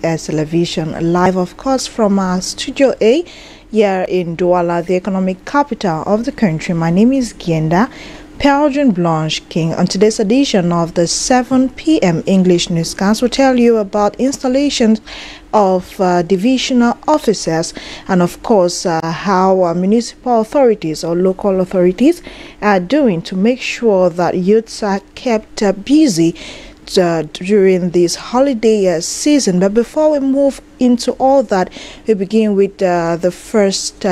as television live, of course, from our Studio A here in Douala, the economic capital of the country. My name is Gienda Peldrin Blanche King. On today's edition of the 7 p.m. English newscast, we'll tell you about installations of divisional officers and, of course, how municipal authorities or local authorities are doing to make sure that youths are kept busy during this holiday season. But before we move into all that, we begin with the first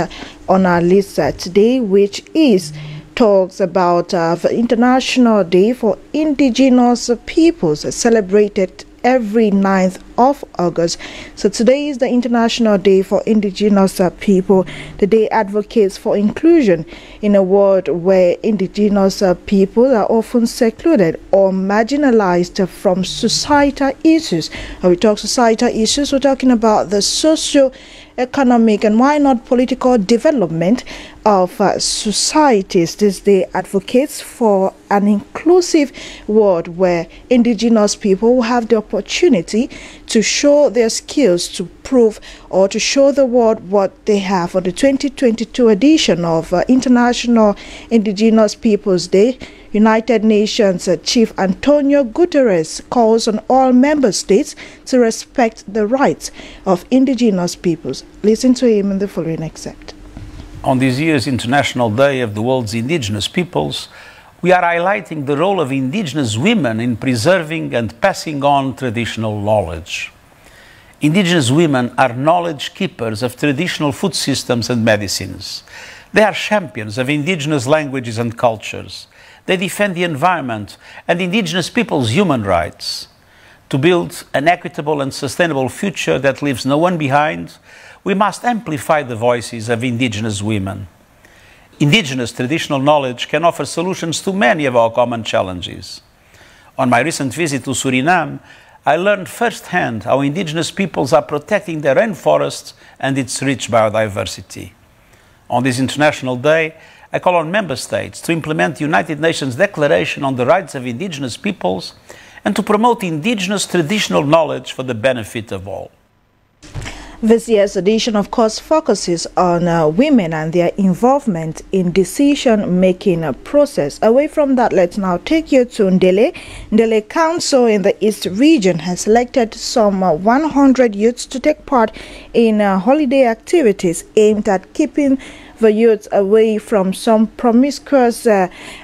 on our list today, which is talks about the International Day for Indigenous Peoples, celebrated every 9th of August. So today is the International Day for Indigenous People. The day advocates for inclusion in a world where indigenous people are often secluded or marginalized from societal issues. When we talk societal issues, we're talking about the socio-economic and why not political development of societies. This day advocates for an inclusive world where indigenous people will have the opportunity to show their skills, to prove or to show the world what they have. On the 2022 edition of International Indigenous Peoples Day, United Nations Chief Antonio Guterres calls on all member states to respect the rights of indigenous peoples. Listen to him in the following excerpt. On this year's International Day of the World's Indigenous Peoples, we are highlighting the role of indigenous women in preserving and passing on traditional knowledge. Indigenous women are knowledge keepers of traditional food systems and medicines. They are champions of indigenous languages and cultures. They defend the environment and indigenous people's human rights. To build an equitable and sustainable future that leaves no one behind, we must amplify the voices of indigenous women. Indigenous traditional knowledge can offer solutions to many of our common challenges. On my recent visit to Suriname, I learned firsthand how indigenous peoples are protecting their rainforests and its rich biodiversity. On this International Day, I call on member states to implement the United Nations Declaration on the Rights of Indigenous Peoples and to promote indigenous traditional knowledge for the benefit of all. This year's edition, of course, focuses on women and their involvement in decision-making process. Away from that, let's now take you to Ndele. Ndele Council in the East region has selected some 100 youths to take part in holiday activities aimed at keeping the youth away from some promiscuous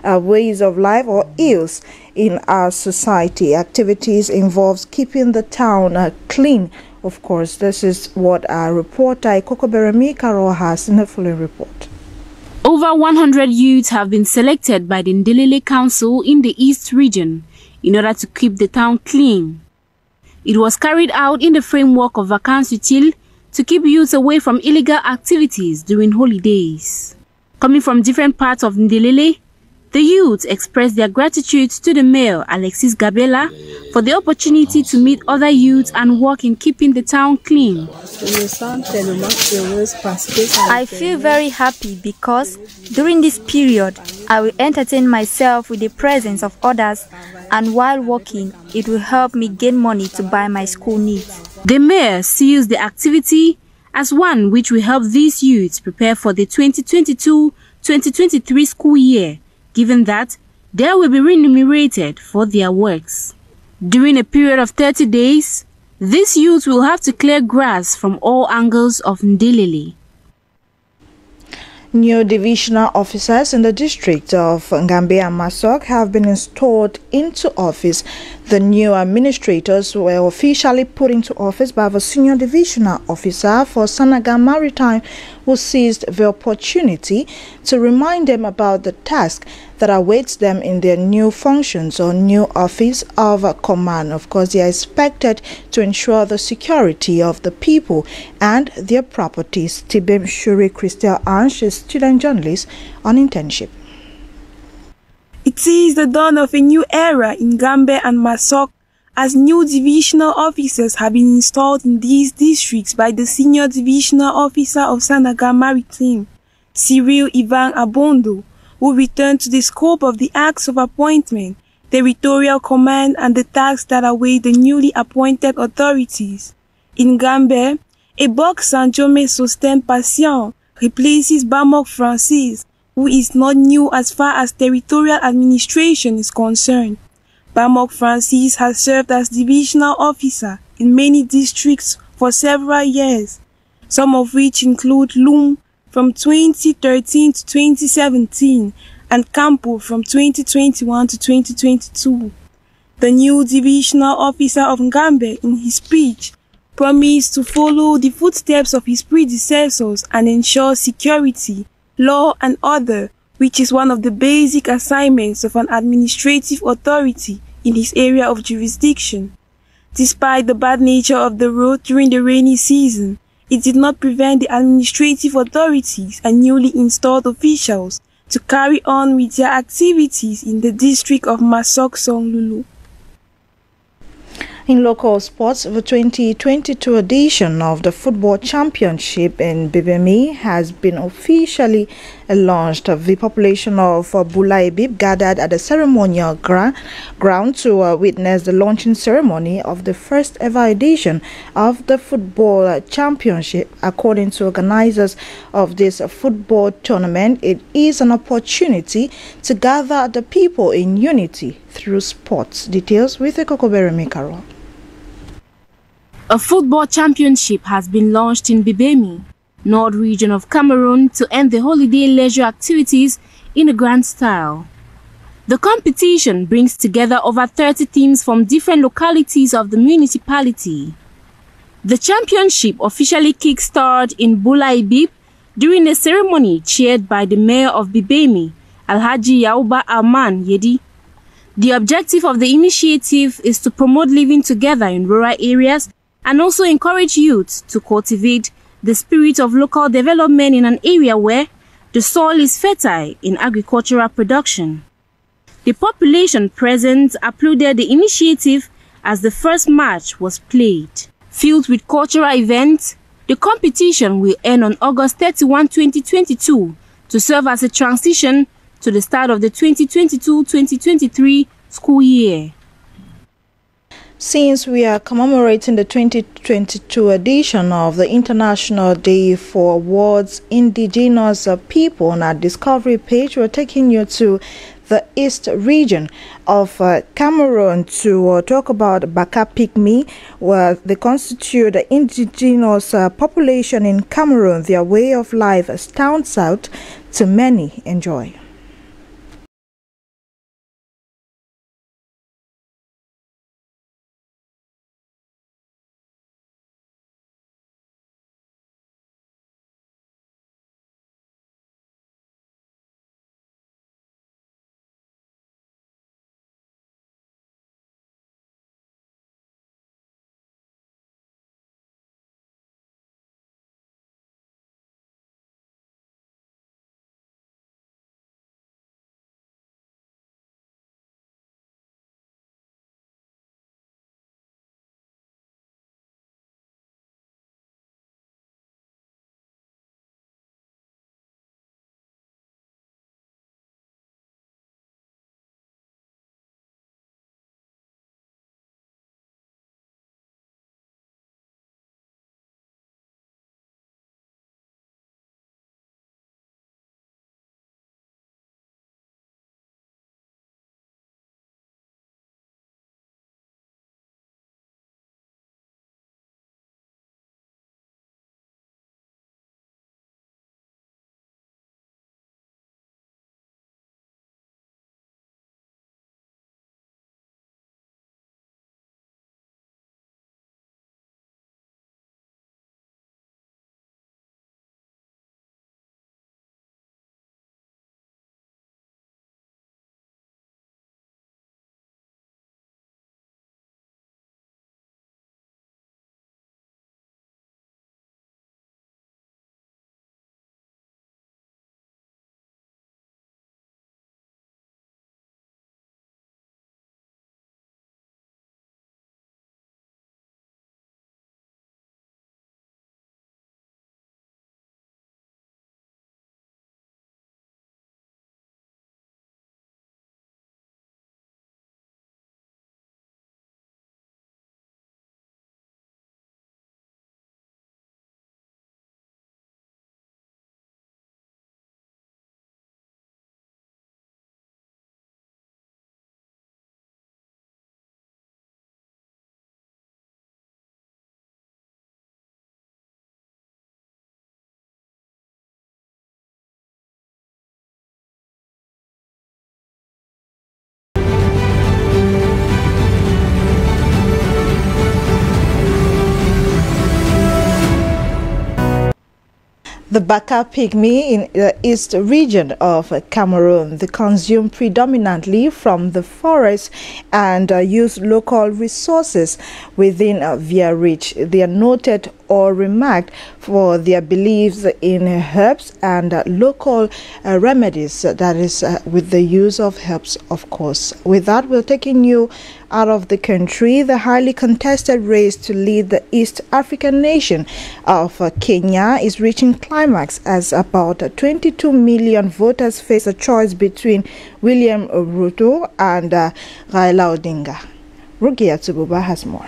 ways of life or ills in our society. Activities involves keeping the town clean. Of course, this is what our reporter Ikokoberemi Karo has in the following report. Over 100 youths have been selected by the Ndele Council in the East region in order to keep the town clean. It was carried out in the framework of Vacances Utiles to keep youths away from illegal activities during holidays. Coming from different parts of Ndele, the youths expressed their gratitude to the mayor, Alexis Gabela, for the opportunity to meet other youths and work in keeping the town clean. I feel very happy because during this period, I will entertain myself with the presence of others, and while working, it will help me gain money to buy my school needs. The mayor sees the activity as one which will help these youths prepare for the 2022-2023 school year, given that they will be remunerated for their works. During a period of 30 days, these youths will have to clear grass from all angles of Ndele. New divisional officers in the district of Ngambe and Masok have been installed into office. The new administrators were officially put into office by the senior divisional officer for Sanaga Maritime, who seized the opportunity to remind them about the task that awaits them in their new functions or new office of command. Of course, they are expected to ensure the security of the people and their properties. Tibem Shuri Christel Ange is student journalist on internship. It is the dawn of a new era in Ngambe and Masok, as new divisional officers have been installed in these districts by the senior divisional officer of Sanaga Maritime, Cyril Ivan Abondo, who returned to the scope of the acts of appointment, territorial command, and the tasks that await the newly appointed authorities. In Gambia, a boxer Jome Sosten Patient replaces Bamok Francis, who is not new as far as territorial administration is concerned. Bamok Francis has served as divisional officer in many districts for several years, some of which include Lum from 2013 to 2017 and Campo from 2021 to 2022. The new divisional officer of Gambia, in his speech, promised to follow the footsteps of his predecessors and ensure security, law and order, which is one of the basic assignments of an administrative authority in his area of jurisdiction. Despite the bad nature of the road during the rainy season, it did not prevent the administrative authorities and newly installed officials to carry on with their activities in the district of Masok-Songlulu. In local sports, the 2022 edition of the Football Championship in Bibemi has been officially launched. The population of Bulaibib gathered at the ceremonial ground to witness the launching ceremony of the first ever edition of the Football Championship. According to organizers of this football tournament, it is an opportunity to gather the people in unity through sports. Details with Ekokobere Mikaro. A football championship has been launched in Bibemi, North region of Cameroon, to end the holiday leisure activities in a grand style. The competition brings together over 30 teams from different localities of the municipality. The championship officially kick-started in Bulaibib during a ceremony chaired by the mayor of Bibemi, Alhaji Yauba Alman Yedi. The objective of the initiative is to promote living together in rural areas and also encourage youth to cultivate the spirit of local development in an area where the soil is fertile in agricultural production. The population present applauded the initiative as the first match was played. Filled with cultural events, the competition will end on August 31, 2022 to serve as a transition to the start of the 2022-2023 school year. Since we are commemorating the 2022 edition of the International Day for World's Indigenous People on our Discovery page, we're taking you to the East region of Cameroon to talk about Baka Pygmy, where they constitute the indigenous population in Cameroon. Their way of life stands out to many. Enjoy. The Baka pygmy in the east region of Cameroon, they consume predominantly from the forest and use local resources within their reach. They are noted or remarked for their beliefs in herbs and local remedies, that is with the use of herbs, of course. With that, we're taking you out of the country. The highly contested race to lead the East African nation of Kenya is reaching climax as about 22 million voters face a choice between William Ruto and Raila Odinga. Rugia Tsububa has more.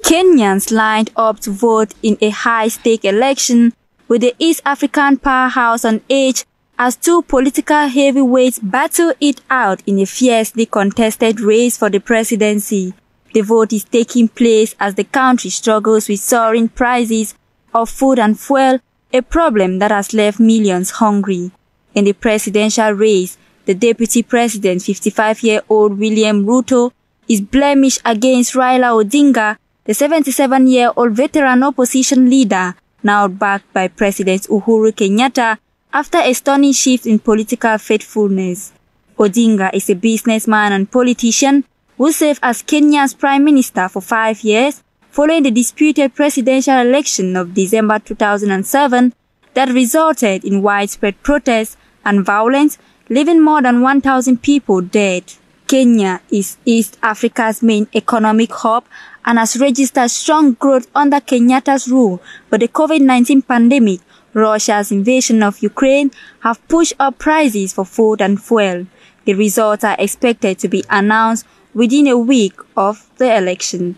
Kenyans lined up to vote in a high-stake election with the East African powerhouse on edge as two political heavyweights battle it out in a fiercely contested race for the presidency. The vote is taking place as the country struggles with soaring prices of food and fuel, a problem that has left millions hungry. In the presidential race, the deputy president, 55-year-old William Ruto, is blemished against Raila Odinga, the 77-year-old veteran opposition leader, now backed by President Uhuru Kenyatta, after a stunning shift in political faithfulness. Odinga is a businessman and politician who served as Kenya's prime minister for 5 years following the disputed presidential election of December 2007 that resulted in widespread protests and violence, leaving more than 1,000 people dead. Kenya is East Africa's main economic hub and has registered strong growth under Kenyatta's rule, but the COVID-19 pandemic, Russia's invasion of Ukraine, have pushed up prices for food and fuel. The results are expected to be announced within a week of the election.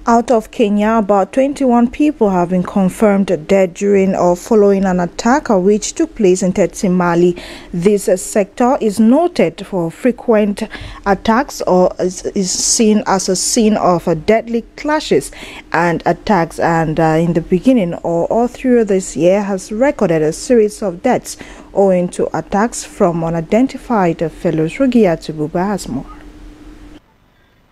Out of Kenya, about 21 people have been confirmed dead during or following an attack which took place in Mali. This sector is noted for frequent attacks or is seen as a scene of deadly clashes and attacks, and in the beginning or all through this year has recorded a series of deaths owing to attacks from unidentified fellows. Rugia Tububa has more.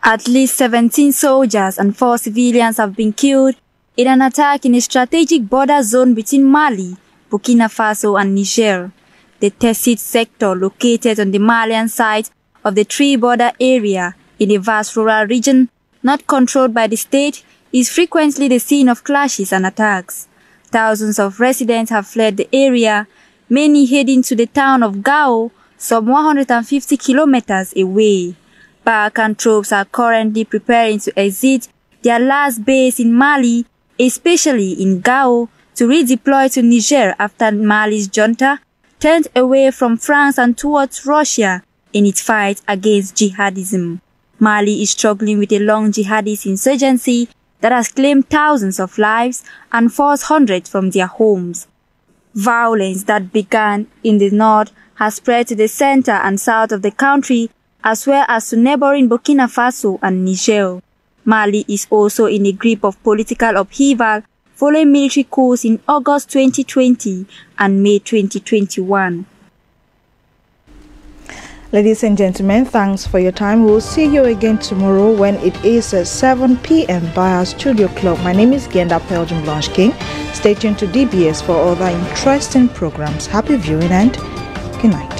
At least 17 soldiers and 4 civilians have been killed in an attack in a strategic border zone between Mali, Burkina Faso and Niger. The Tessit sector, located on the Malian side of the three-border area in a vast rural region not controlled by the state, is frequently the scene of clashes and attacks. Thousands of residents have fled the area, many heading to the town of Gao, some 150 kilometers away. Barkan troops are currently preparing to exit their last base in Mali, especially in Gao, to redeploy to Niger after Mali's junta turned away from France and towards Russia in its fight against jihadism. Mali is struggling with a long jihadist insurgency that has claimed thousands of lives and forced hundreds from their homes. Violence that began in the north has spread to the center and south of the country, as well as to neighboring Burkina Faso and Niger. Mali is also in a grip of political upheaval following military coups in August 2020 and May 2021. Ladies and gentlemen, thanks for your time. We'll see you again tomorrow when it is 7 p.m. by our studio clock. My name is Genda Blanche King. Stay tuned to DBS for other interesting programs. Happy viewing and good night.